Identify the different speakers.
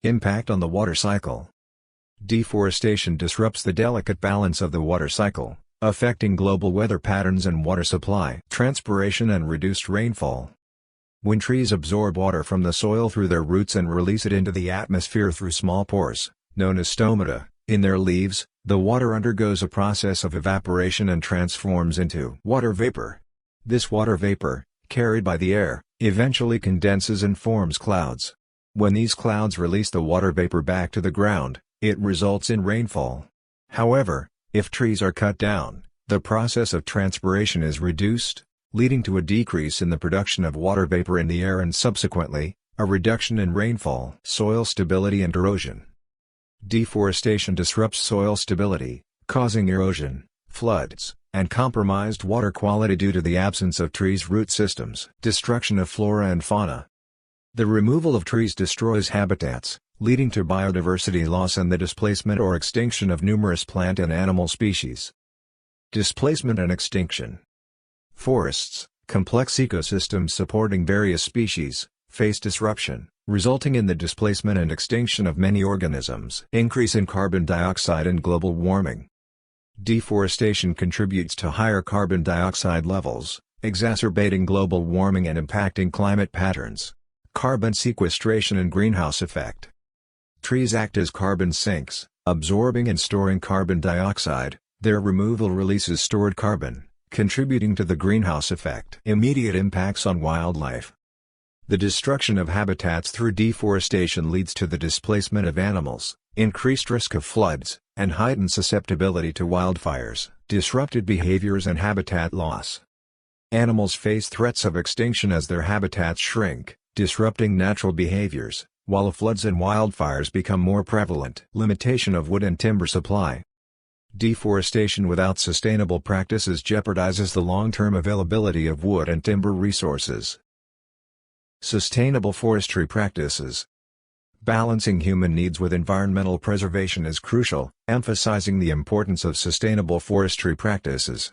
Speaker 1: Impact on the water cycle. Deforestation disrupts the delicate balance of the water cycle, affecting global weather patterns and water supply. Transpiration and reduced rainfall. When trees absorb water from the soil through their roots and release it into the atmosphere through small pores, known as stomata, in their leaves, the water undergoes a process of evaporation and transforms into water vapor. This water vapor, carried by the air, eventually condenses and forms clouds. When these clouds release the water vapor back to the ground, it results in rainfall. However, if trees are cut down, the process of transpiration is reduced, leading to a decrease in the production of water vapor in the air and subsequently, a reduction in rainfall. Soil stability and erosion. Deforestation disrupts soil stability, causing erosion, floods, and compromised water quality due to the absence of trees' root systems. Destruction of flora and fauna. The removal of trees destroys habitats, leading to biodiversity loss and the displacement or extinction of numerous plant and animal species. Displacement and extinction. Forests, complex ecosystems supporting various species, face disruption, resulting in the displacement and extinction of many organisms. Increase in carbon dioxide and global warming. Deforestation contributes to higher carbon dioxide levels, exacerbating global warming and impacting climate patterns. Carbon sequestration and greenhouse effect. Trees act as carbon sinks, absorbing and storing carbon dioxide. Their removal releases stored carbon, contributing to the greenhouse effect. Immediate impacts on wildlife. The destruction of habitats through deforestation leads to the displacement of animals, increased risk of floods, and heightened susceptibility to wildfires, disrupted behaviors and habitat loss. Animals face threats of extinction as their habitats shrink, disrupting natural behaviors, while floods and wildfires become more prevalent. Limitation of wood and timber supply. Deforestation without sustainable practices jeopardizes the long-term availability of wood and timber resources. Sustainable forestry practices. Balancing human needs with environmental preservation is crucial, emphasizing the importance of sustainable forestry practices.